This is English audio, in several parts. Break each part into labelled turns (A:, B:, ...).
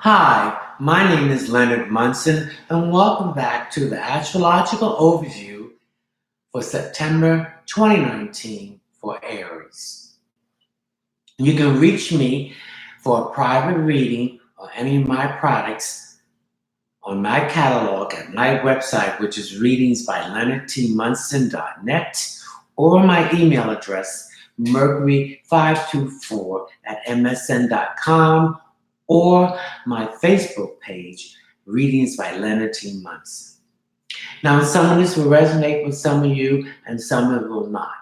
A: Hi, my name is Leonard Munson, and welcome back to the astrological overview for September 2019 for Aries. You can reach me for a private reading or any of my products on my catalog at my website, which is readingsbyleonardtmunson.net, or my email address, mercury524@msn.com, or my Facebook page, Readings by Leonard T. Munson. Now, some of this will resonate with some of you and some of it will not.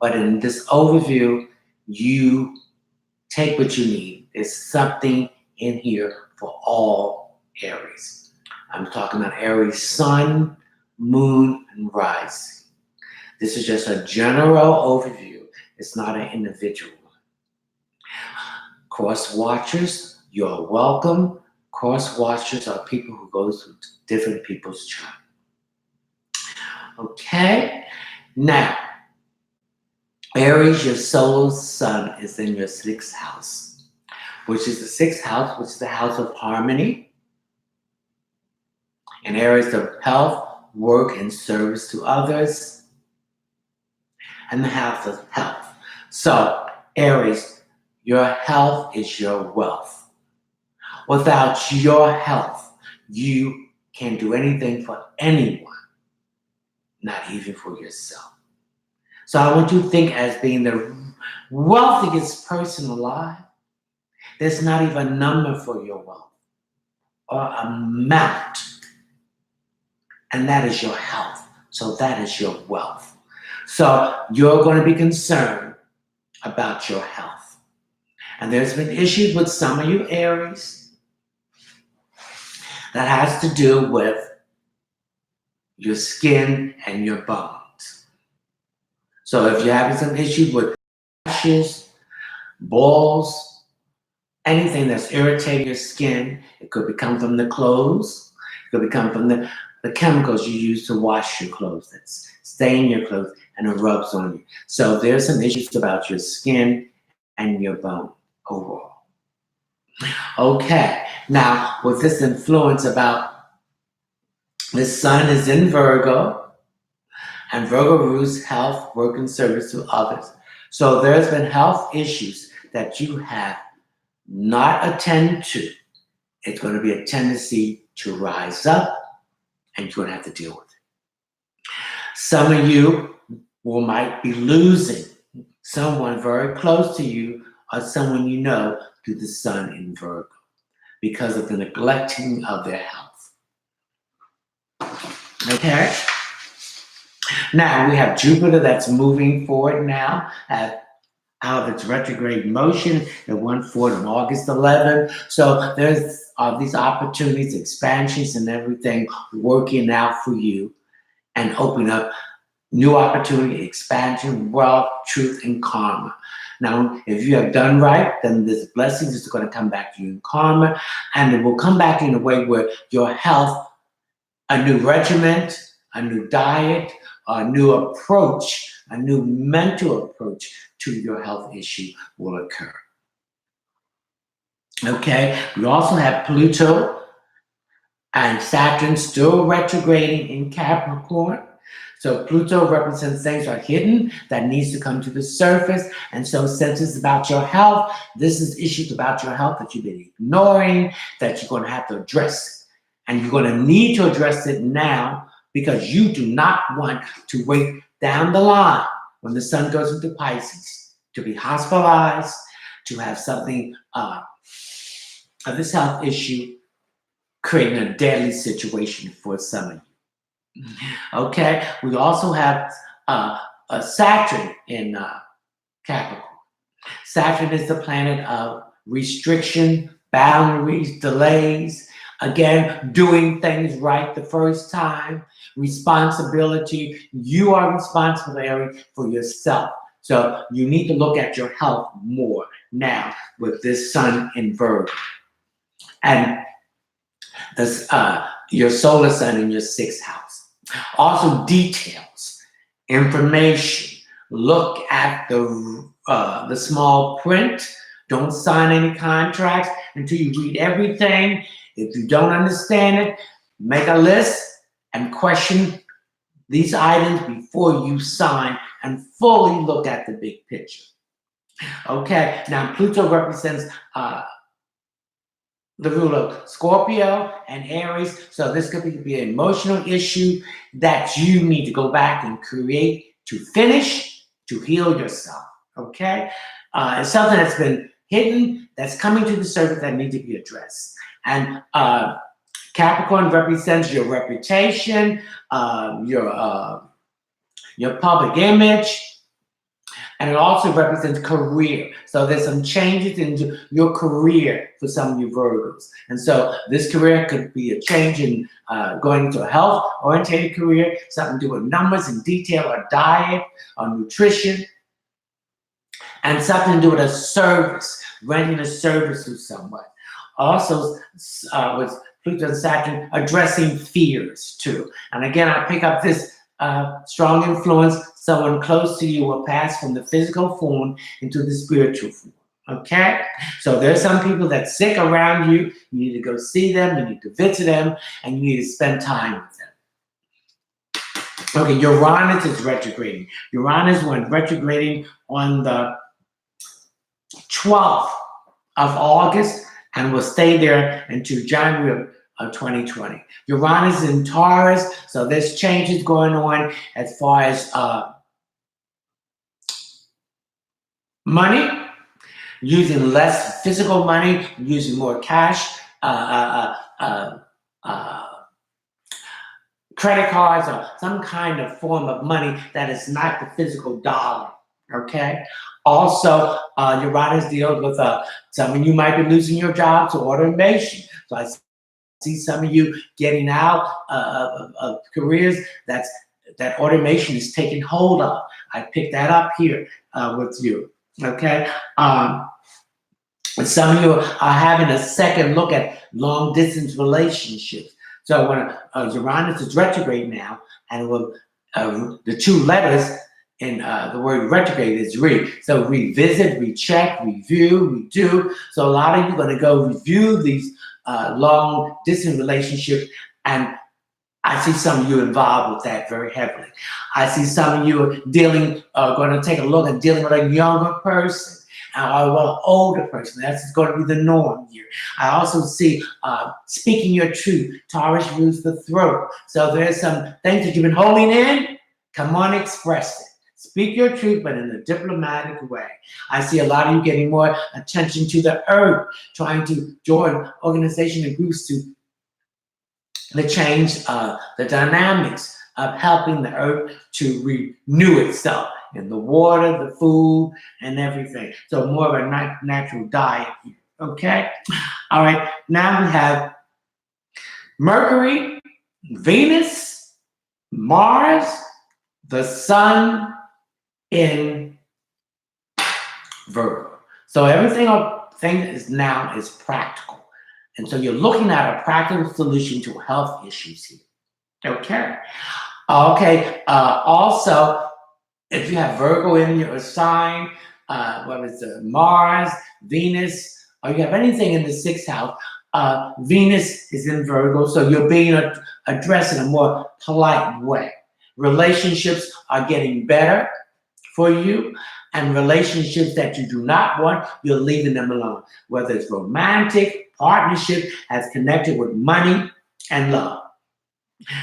A: But in this overview, you take what you need. There's something in here for all Aries. I'm talking about Aries sun, moon, and rising. This is just a general overview. It's not an individual one. Cross watchers, you're welcome. Cross watchers are people who go through different people's chart. Okay, now, Aries, your solar sun is in your sixth house, which is the sixth house, which is the house of harmony. In areas of health, work, and service to others, and the house of health. So, Aries, your health is your wealth. Without your health, you can't do anything for anyone, not even for yourself. So I want you to think as being the wealthiest person alive. There's not even a number for your wealth or amount. And that is your health. So that is your wealth. So you're going to be concerned about your health. And there's been issues with some of you Aries that has to do with your skin and your bones. So if you're having some issues with rashes, balls, anything that's irritating your skin, it could come from the clothes, it could come from the chemicals you use to wash your clothes, that stain your clothes and it rubs on you. So there's some issues about your skin and your bone overall. Okay, now with this influence about the sun is in Virgo, and Virgo rules health, work, and service to others. So there's been health issues that you have not attended to. It's going to be a tendency to rise up, and you're going to have to deal with it. Some of you might be losing someone very close to you or someone you know through the sun in Virgo because of the neglecting of their health. Okay? Now, we have Jupiter that's moving forward now out of its retrograde motion. It went forward on August 11th. So there's these opportunities, expansions, and everything working out for you and open up new opportunity, expansion, wealth, truth, and karma. Now, if you have done right, then this blessings is going to come back to you in karma, and it will come back in a way where your health, a new regiment, a new diet, a new approach, a new mental approach to your health issue will occur. Okay, we also have Pluto and Saturn still retrograding in Capricorn. So Pluto represents things are hidden that needs to come to the surface. And so since it's about your health, this is issues about your health that you've been ignoring, that you're going to have to address. And you're going to need to address it now because you do not want to wait down the line when the sun goes into Pisces to be hospitalized, to have something of this health issue creating a deadly situation for some of you. Okay, we also have a Saturn in Capricorn. Saturn is the planet of restriction, boundaries, delays. Again, doing things right the first time, responsibility. You are responsible, Aries, for yourself. So you need to look at your health more now with this sun in Virgo. And this, your solar sun in your sixth house. Also details, information. Look at the small print. Don't sign any contracts until you read everything. If you don't understand it, make a list and question these items before you sign and fully look at the big picture. Okay, now Pluto represents the ruler of Scorpio and Aries. So this could be an emotional issue that you need to go back and create to finish, to heal yourself. Okay? It's something that's been hidden, that's coming to the surface that needs to be addressed. And Capricorn represents your reputation, your public image, and it also represents career. So there's some changes in your career for some of you Virgos. And so this career could be a change in going into a health-oriented career, something to do with numbers and detail, or diet, or nutrition, and something to do with a service, rendering a service to someone. Also, with Pluto and Saturn, addressing fears too. And again, I pick up this strong influence. Someone close to you will pass from the physical form into the spiritual form. Okay? So there's some people that's sick around you. You need to go see them, you need to visit them, and you need to spend time with them. Okay, Uranus is retrograding. Uranus went retrograding on the 12th of August and will stay there until January of 2020. Uranus is in Taurus, so there's changes going on as far as money, using less physical money, using more cash, credit cards, or some kind of form of money that is not the physical dollar. Okay. Also, Uranus deals with some of you might be losing your job to automation. So I see some of you getting out of careers that automation is taking hold of. I picked that up here with you. Okay. Some of you are having a second look at long distance relationships. So when Uranus is retrograde now, and with the two letters in the word retrograde is re. So revisit, recheck, review, redo. So a lot of you are going to go review these long distance relationships, and I see some of you involved with that very heavily. I see some of you going to take a look at dealing with a younger person or an older person. That's going to be the norm here. I also see speaking your truth. Taurus rules the throat. So there's some things that you've been holding in. Come on, express it. Speak your truth, but in a diplomatic way. I see a lot of you getting more attention to the earth, trying to join organizations and groups to change the dynamics of helping the earth to renew itself in the water, the food, and everything. So more of a natural diet here. Okay? All right. Now we have Mercury, Venus, Mars, the Sun in Virgo. So everything is now is practical. And so you're looking at a practical solution to health issues here. Okay. Okay. Also, if you have Virgo in your sign, whether it's Mars, Venus, or you have anything in the sixth house, Venus is in Virgo, so you're being addressed in a more polite way. Relationships are getting better for you, and relationships that you do not want, you're leaving them alone. Whether it's romantic, partnership has connected with money and love.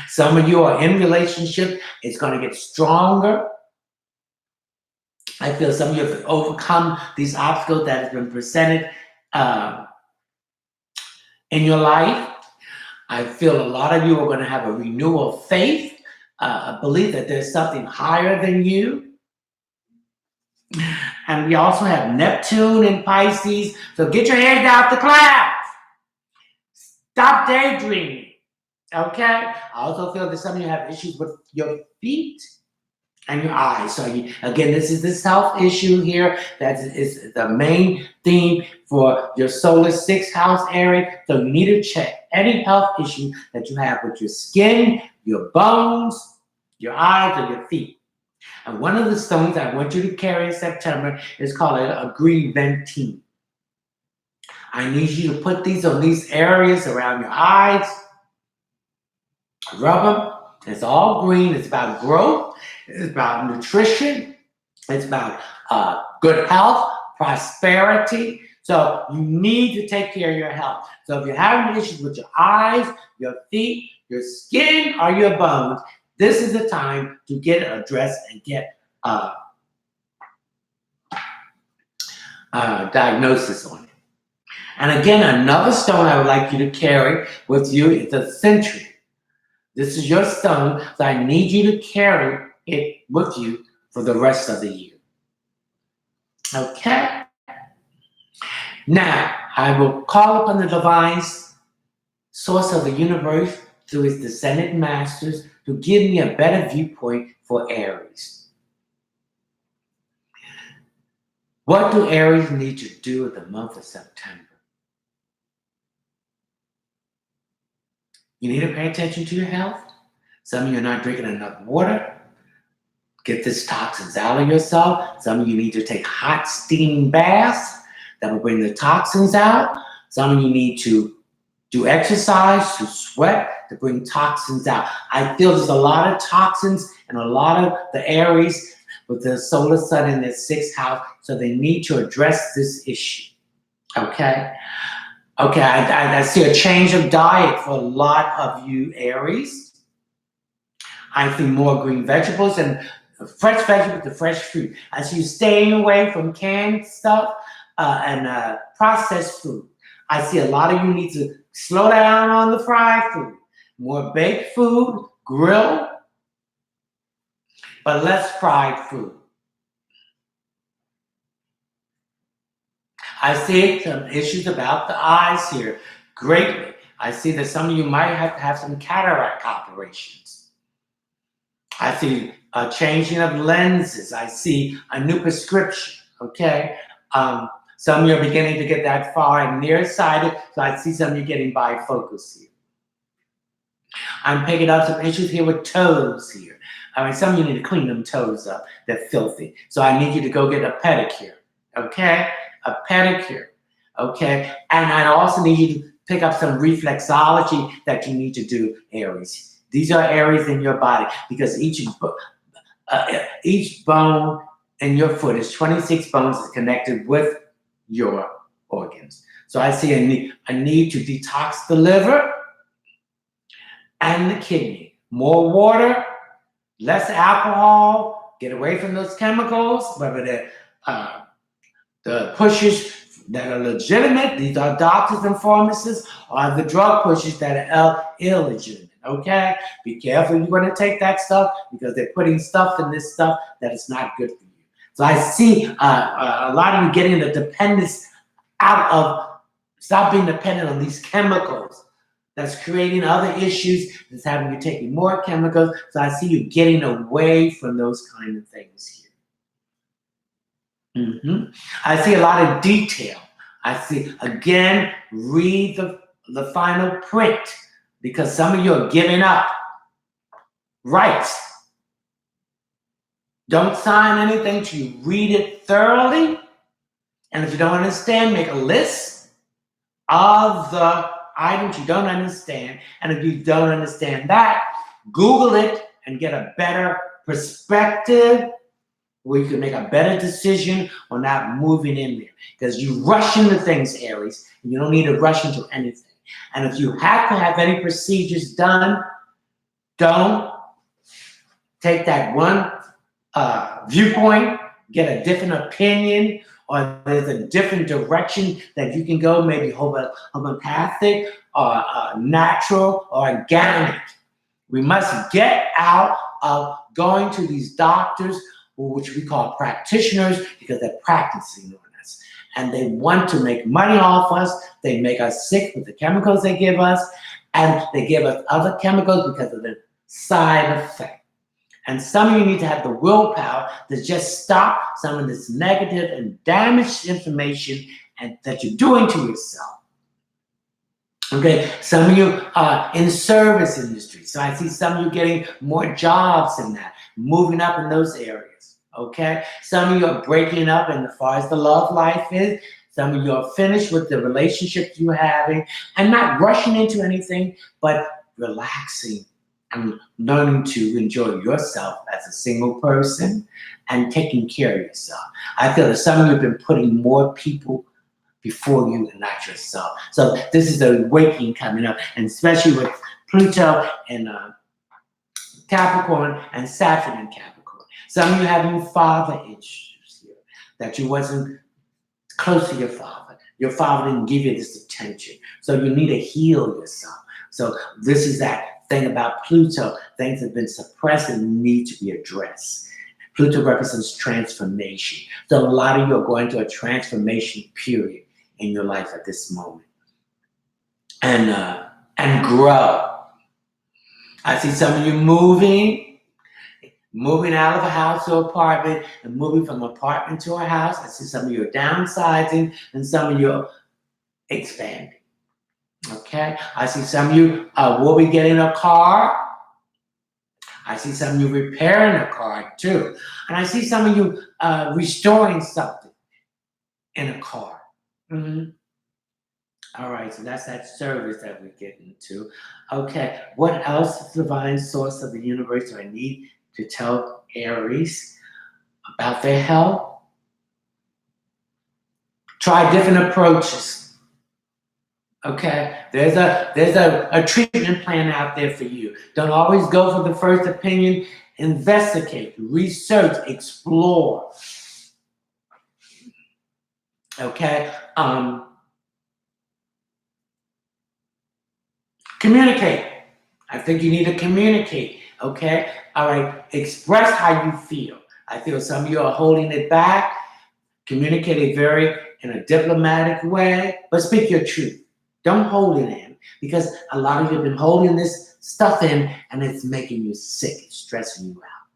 A: Some of you are in relationship, it's going to get stronger. I feel some of you have overcome these obstacles that have been presented in your life. I feel a lot of you are going to have a renewal of faith, a belief that there's something higher than you. And we also have Neptune in Pisces. So get your head out the clouds. Stop daydreaming. Okay? I also feel that some of you have issues with your feet and your eyes. So again, this is the self issue here. That is the main theme for your solar sixth house area. So you need to check any health issue that you have with your skin, your bones, your eyes, or your feet. And one of the stones I want you to carry in September is called a green ventine. I need you to put these on these areas around your eyes. Rub them. It's all green. It's about growth. It's about nutrition. It's about good health, prosperity. So you need to take care of your health. So if you're having issues with your eyes, your feet, your skin, or your bones, this is the time to get addressed and get diagnosis on it. And again, another stone I would like you to carry with you is a century. This is your stone, so I need you to carry it with you for the rest of the year. Okay? Now, I will call upon the divine source of the universe through his descended masters to give me a better viewpoint for Aries. What do Aries need to do in the month of September? You need to pay attention to your health. Some of you are not drinking enough water. Get these toxins out of yourself. Some of you need to take hot steam baths that will bring the toxins out. Some of you need to do exercise, to sweat, to bring toxins out. I feel there's a lot of toxins and a lot of the Aries with the solar sun in their 6th house, so they need to address this issue. Okay? Okay, I see a change of diet for a lot of you Aries. I see more green vegetables and fresh vegetables and fresh fruit. I see you staying away from canned stuff and processed food. I see a lot of you need to slow down on the fried food. More baked food, grill, but less fried food. I see some issues about the eyes here greatly. I see that some of you might have to have some cataract operations. I see a changing of lenses. I see a new prescription, okay? Some of you are beginning to get that far and nearsighted, so I see some of you getting bifocals here. I'm picking up some issues here with toes here. I mean, some of you need to clean them toes up. They're filthy. So I need you to go get a pedicure, okay? A pedicure, okay? And I also need you to pick up some reflexology that you need to do, Aries. These are areas in your body because each bone in your foot is 26 bones connected with your organs. So I see a need to detox the liver and the kidney. More water, less alcohol, get away from those chemicals, whether they're the pushes that are legitimate, these are doctors and pharmacists, or the drug pushes that are illegitimate, okay? Be careful you're going to take that stuff because they're putting stuff in this stuff that is not good for you. So I see a lot of you getting the dependence out of, stop being dependent on these chemicals. That's creating other issues, that's having you taking more chemicals. So I see you getting away from those kind of things here. I see a lot of detail. I see, again, read the final print because some of you are giving up rights. Don't sign anything till you read it thoroughly. And if you don't understand, make a list of the items you don't understand. And if you don't understand that, Google it and get a better perspective where you can make a better decision on not moving in there. Because you rush into things, Aries, and you don't need to rush into anything. And if you have to have any procedures done, don't take that one viewpoint, get a different opinion, or there's a different direction that you can go, maybe homeopathic or natural or organic. We must get out of going to these doctors, which we call practitioners, because they're practicing on us. And they want to make money off us. They make us sick with the chemicals they give us, and they give us other chemicals because of the side effect. And some of you need to have the willpower to just stop some of this negative and damaged information and that you're doing to yourself. Okay, some of you are in service industry. So I see some of you getting more jobs in that, moving up in those areas. Okay, some of you are breaking up, and as far as the love life is, Some of you are finished with the relationships you're having and not rushing into anything, but relaxing and learning to enjoy yourself as a single person and taking care of yourself. I feel that some of you have been putting more people before you and not yourself. So this is a awakening coming up, and especially with Pluto and Capricorn and Saturn in Capricorn. Some of you having father issues here, that you wasn't close to your father. Your father didn't give you this attention. So you need to heal yourself. So this is that thing about Pluto. Things have been suppressed and need to be addressed. Pluto represents transformation. So a lot of you are going through a transformation period in your life at this moment. And grow. I see some of you moving out of a house to apartment and moving from apartment to a house. I see some of you are downsizing and some of you are expanding. Okay? I see some of you will be getting a car. I see some of you repairing a car too. And I see some of you restoring something in a car. Mm-hmm. All right, so that's that service that we're getting to. Okay, what else is the divine source of the universe do I need to tell Aries about their health? Try different approaches. Okay, there's a treatment plan out there for you. Don't always go for the first opinion. Investigate, research, explore. Okay, communicate. I think you need to communicate. Okay, all right. Express how you feel. I feel some of you are holding it back. Communicate it in a diplomatic way, but speak your truth. Don't hold it in, because a lot of you have been holding this stuff in and it's making you sick. It's stressing you out.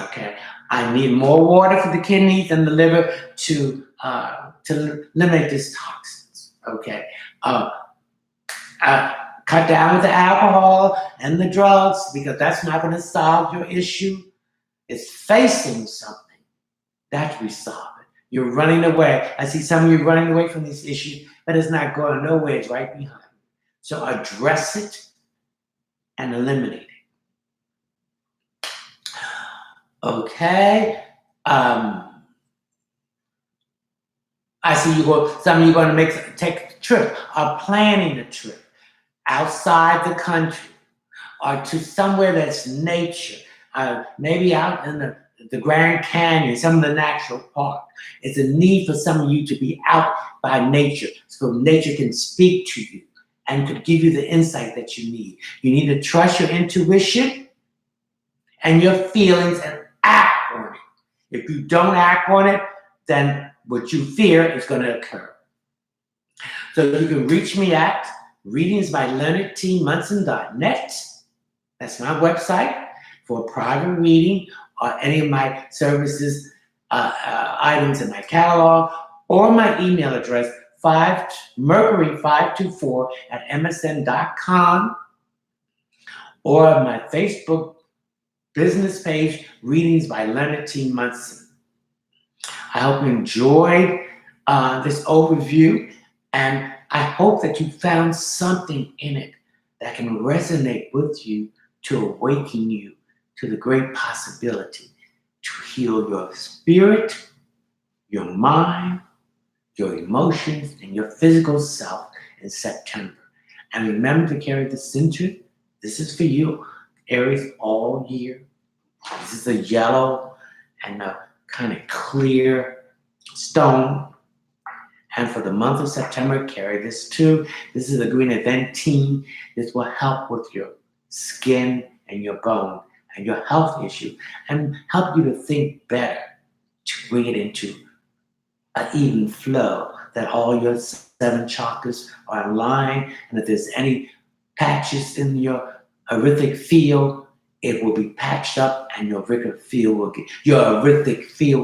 A: Okay, I need more water for the kidneys and the liver to eliminate these toxins. Okay, cut down with the alcohol and the drugs, because that's not going to solve your issue. It's facing something that we solve it. You're running away. I see some of you running away from these issues, but it's not going nowhere. It's right behind you. So address it and eliminate it. Okay. I see some of you are going to take a trip, or planning a trip outside the country or to somewhere that's nature, maybe out in the Grand Canyon, some of the natural park. It's a need for some of you to be out by nature, so nature can speak to you and could give you the insight that you need. You need to trust your intuition and your feelings and act on it. If you don't act on it, then what you fear is going to occur. So you can reach me at readingsbyleonardtmunson.net. That's my website for a private reading or any of my services items in my catalog, or my email address, mercury524@msn.com, or my Facebook business page, Readings by Leonard T. Munson. I hope you enjoyed this overview, and I hope that you found something in it that can resonate with you to awaken you to the great possibility to heal your spirit, your mind, your emotions, and your physical self in September. And remember to carry the center. This is for you, Aries, all year. This is a yellow and a kind of clear stone. And for the month of September, carry this too. This is the green Aventine. This will help with your skin and your bone and your health issue, and help you to think better, to bring it into an even flow, that all your 7 chakras are in line, and if there's any patches in your aurific field, it will be patched up, and your aurific field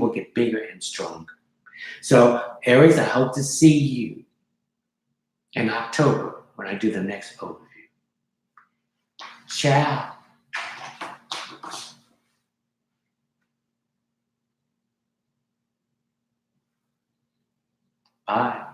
A: will get bigger and stronger. So, Aries, I hope to see you in October when I do the next overview. Ciao. Bye.